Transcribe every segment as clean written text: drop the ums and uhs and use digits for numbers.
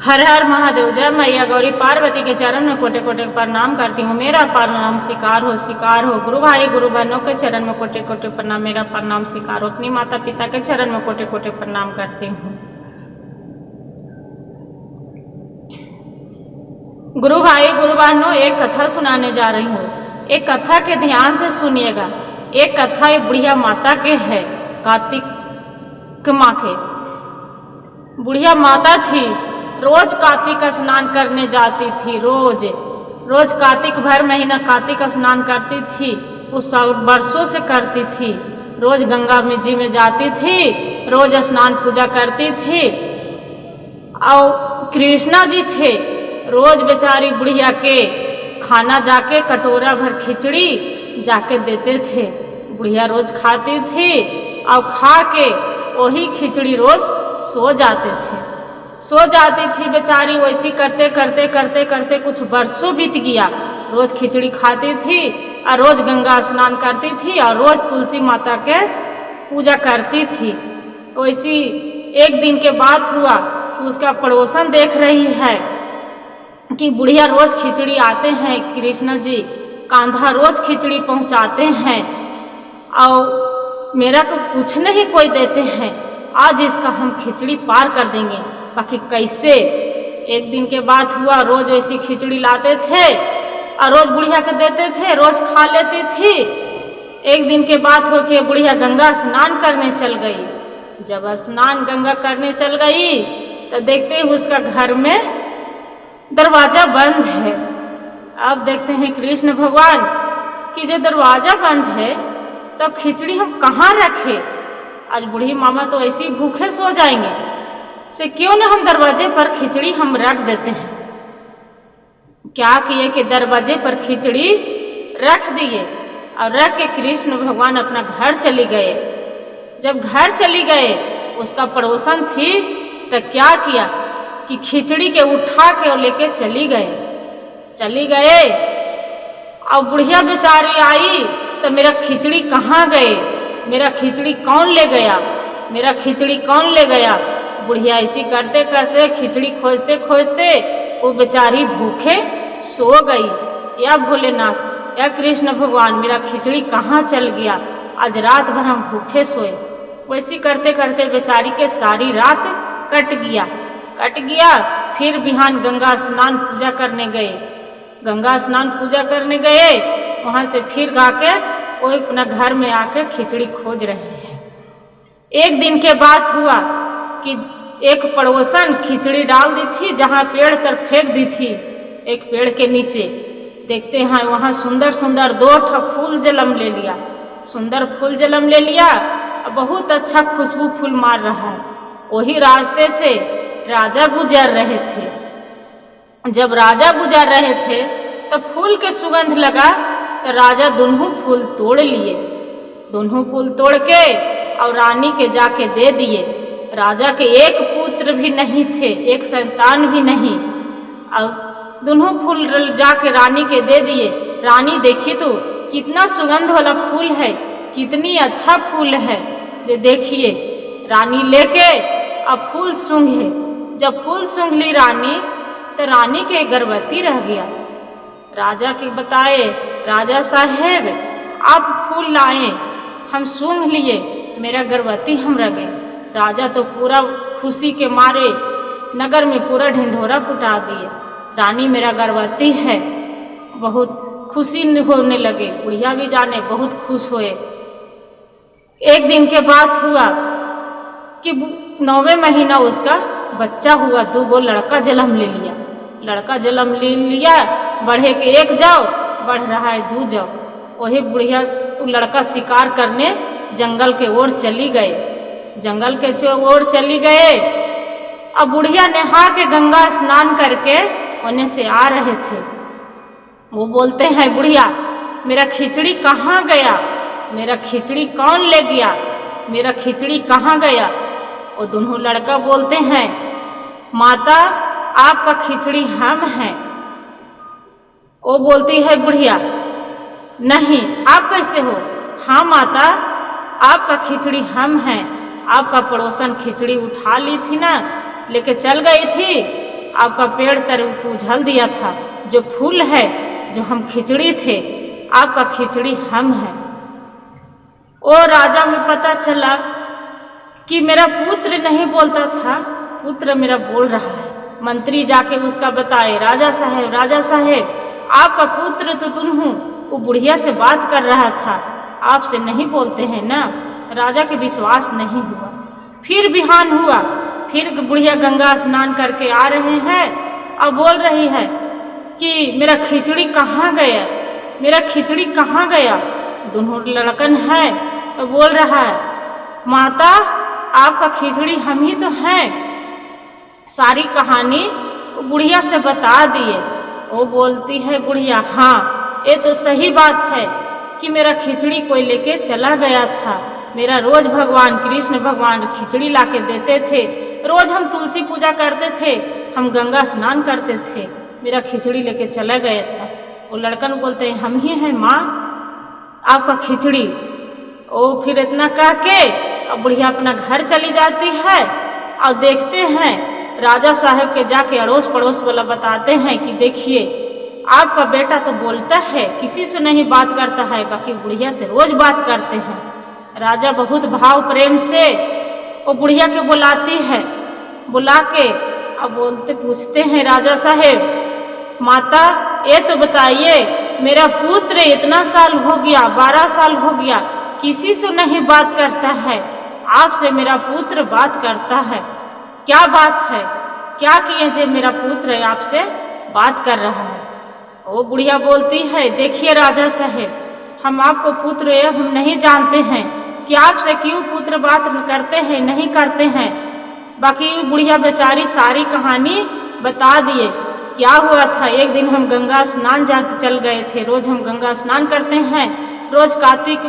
हर हर महादेव। जय मैया गौरी पार्वती के चरण में कोटे कोटे प्रणाम करती हूँ। मेरा प्रणाम स्वीकार हो। गुरु भाई गुरु बहनों के चरण में कोटे कोटे प्रणाम, मेरा प्रणाम स्वीकार हो। अपनी माता पिता के चरण में कोटे कोटे प्रणाम करती हूँ। गुरु भाई गुरु बहनों, एक कथा सुनाने जा रही हूँ। एक कथा के ध्यान से सुनिएगा। एक कथा एक बुढ़िया माता के है, कार्तिक माँ के। बुढ़िया माता थी, रोज कार्तिक स्नान करने जाती थी। रोज कार्तिक भर महीना कार्तिक स्नान करती थी। उस वर्षों से करती थी। रोज गंगा जी में जाती थी, रोज स्नान पूजा करती थी। और कृष्णा जी थे, रोज बेचारी बुढ़िया के खाना जाके कटोरा भर खिचड़ी जाके देते थे। बुढ़िया रोज खाती थी और खा के वही खिचड़ी रोज सो जाती थी बेचारी। वैसी करते करते कुछ वर्षों बीत गया। रोज खिचड़ी खाती थी और रोज गंगा स्नान करती थी और रोज तुलसी माता के पूजा करती थी। वैसी एक दिन के बाद हुआ कि उसका पड़ोसन देख रही है कि बुढ़िया रोज खिचड़ी आते हैं, कृष्ण जी कांधा रोज खिचड़ी पहुंचाते हैं और मेरा को कुछ नहीं कोई देते हैं। आज इसका हम खिचड़ी पार कर देंगे, बाकी कैसे। एक दिन के बाद हुआ, रोज ऐसी खिचड़ी लाते थे और रोज बुढ़िया के देते थे, रोज खा लेती थी। एक दिन के बाद हो के बुढ़िया गंगा स्नान करने चल गई। जब स्नान गंगा करने चल गई तो देखते ही उसका घर में दरवाजा बंद है। अब देखते हैं कृष्ण भगवान कि जो दरवाजा बंद है तब खिचड़ी हम कहाँ रखें। आज बूढ़ी मामा तो ऐसे ही भूखे सो जाएंगे, से क्यों न हम दरवाजे पर खिचड़ी हम रख देते हैं। क्या किए कि दरवाजे पर खिचड़ी रख दिए और रख के कृष्ण भगवान अपना घर चली गए। जब घर चली गए, उसका पड़ोसन थी तो क्या किया कि खिचड़ी के उठा के लेके चली गए। और बुढ़िया बेचारी आई तो मेरा खिचड़ी कहाँ गए, मेरा खिचड़ी कौन ले गया। बुढ़िया ऐसी करते करते खिचड़ी खोजते वो बेचारी भूखे सो गई। या भोलेनाथ, या कृष्ण भगवान, मेरा खिचड़ी कहाँ चल गया। आज रात भर हम भूखे सोए। वैसी करते करते बेचारी के सारी रात कट गया। फिर बिहान गंगा स्नान पूजा करने गए। वहां से फिर गाके वो अपना घर में आके खिचड़ी खोज रहे हैं। एक दिन के बाद हुआ कि एक पड़ोसन खिचड़ी डाल दी थी जहां पेड़ तर फेंक दी थी। एक पेड़ के नीचे देखते हैं वहां सुंदर सुंदर 2 फूल जलम ले लिया। बहुत अच्छा खुशबू फूल मार रहा है। वही रास्ते से राजा गुजर रहे थे। जब राजा गुजर रहे थे तब फूल के सुगंध लगा तो राजा दोनों फूल तोड़ के और रानी के जाके दे दिए। राजा के एक पुत्र भी नहीं थे, एक संतान भी नहीं, और दोनों फूल जाके रानी के दे दिए। रानी देखी तो कितना सुगंध वाला फूल है, कितनी अच्छा फूल है। देखिए, रानी लेके अब फूल सूंघे। जब फूल सूंघ ली रानी तो रानी के गर्भवती रह गया। राजा के बताए, राजा साहेब आप फूल लाए, हम सूंघ लिए, मेरा गर्भवती हम रह गए। राजा तो पूरा खुशी के मारे नगर में पूरा ढिंढोरा पिटा दिए। रानी मेरा गर्भवती है। बहुत खुशी होने लगे, बुढ़िया भी जाने बहुत खुश हुए। एक दिन के बाद हुआ कि 9वें महीना उसका बच्चा हुआ। 2 लड़का जन्म ले लिया। बढ़े के 1 जाओ, बढ़ रहा है 2 जाओ। वही बुढ़िया लड़का शिकार करने जंगल के ओर चली गए। अब बुढ़िया नहा के गंगा स्नान करके उन्हें से आ रहे थे। वो बोलते हैं, बुढ़िया मेरा खिचड़ी कहाँ गया, मेरा खिचड़ी कौन ले गया, मेरा खिचड़ी कहाँ गया। वो दोनों लड़का बोलते हैं, माता आपका खिचड़ी हम हैं। वो बोलती है बुढ़िया, नहीं आप कैसे हो। हाँ माता, आपका खिचड़ी हम हैं। आपका पड़ोसन खिचड़ी उठा ली थी ना, लेके चल गई थी आपका पेड़ तर को उझल दिया था। जो फूल है, जो हम खिचड़ी थे, आपका खिचड़ी हम हैं। ओ राजा में पता चला कि मेरा पुत्र नहीं बोलता था, पुत्र मेरा बोल रहा है। मंत्री जाके उसका बताए, राजा साहेब आपका पुत्र तो तुम हूँ, वो बुढ़िया से बात कर रहा था, आपसे नहीं बोलते हैं ना। राजा के विश्वास नहीं हुआ। फिर बिहान हुआ, फिर बुढ़िया गंगा स्नान करके आ रहे हैं और बोल रही है कि मेरा खिचड़ी कहाँ गया, मेरा खिचड़ी कहाँ गया। दोनों लड़कन है तो बोल रहा है, माता आपका खिचड़ी हम ही तो हैं। सारी कहानी वो बुढ़िया से बता दिए। वो बोलती है बुढ़िया, हाँ ये तो सही बात है कि मेरा खिचड़ी कोई लेके चला गया था। मेरा रोज भगवान कृष्ण भगवान खिचड़ी लाके देते थे, रोज हम तुलसी पूजा करते थे, हम गंगा स्नान करते थे, मेरा खिचड़ी लेके चला गया था। वो लड़कन बोलते हैं, हम ही हैं माँ आपका खिचड़ी। ओ फिर इतना कह के अब बुढ़िया अपना घर चली जाती है। और देखते हैं राजा साहब के जाके अड़ोस पड़ोस वाला बताते हैं कि देखिए आपका बेटा तो बोलता है, किसी से नहीं बात करता है, बाकी बुढ़िया से रोज बात करते हैं। राजा बहुत भाव प्रेम से वो बुढ़िया के बुलाती है। बुला के अब बोलते पूछते हैं, राजा साहब माता ये तो बताइए, मेरा पुत्र इतना साल हो गया, 12 साल हो गया, किसी से नहीं बात करता है, आपसे मेरा पुत्र बात करता है, क्या बात है, क्या किए जे मेरा पुत्र आपसे बात कर रहा है। वो बुढ़िया बोलती है, देखिए राजा साहब हम आपको पुत्र हम नहीं जानते हैं कि आपसे क्यों पुत्र बात करते हैं नहीं करते हैं। बाकी बुढ़िया बेचारी सारी कहानी बता दिए, क्या हुआ था। एक दिन हम गंगा स्नान जा चल गए थे, रोज हम गंगा स्नान करते हैं, रोज कार्तिक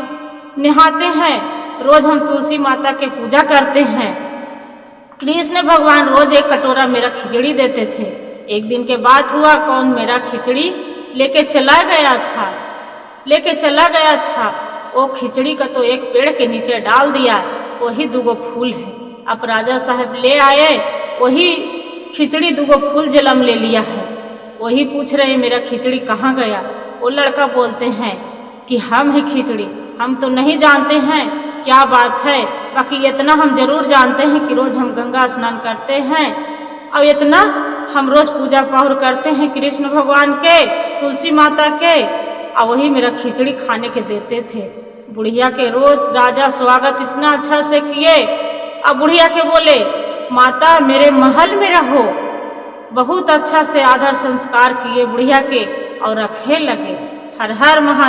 नहाते हैं, रोज हम तुलसी माता के पूजा करते हैं। कृष्ण भगवान रोज एक कटोरा मेरा खिचड़ी देते थे। एक दिन के बाद हुआ, कौन मेरा खिचड़ी लेके चला गया था। वो खिचड़ी का तो एक पेड़ के नीचे डाल दिया, वही 2 फूल है। अब राजा साहब ले आए, वही खिचड़ी 2 फूल जलम ले लिया है। वही पूछ रहे मेरा खिचड़ी कहाँ गया। वो लड़का बोलते हैं कि हम है खिचड़ी, हम तो नहीं जानते हैं क्या बात है, बाकी इतना हम जरूर जानते हैं कि रोज हम गंगा स्नान करते हैं और इतना हम रोज पूजा पाहुर करते हैं कृष्ण भगवान के, तुलसी माता के, और वही मेरा खिचड़ी खाने के देते थे। बुढ़िया के रोज राजा स्वागत इतना अच्छा से किए। अब बुढ़िया के बोले, माता मेरे महल में रहो। बहुत अच्छा से आदर संस्कार किए बुढ़िया के और रखे लगे। हर हर महादेव।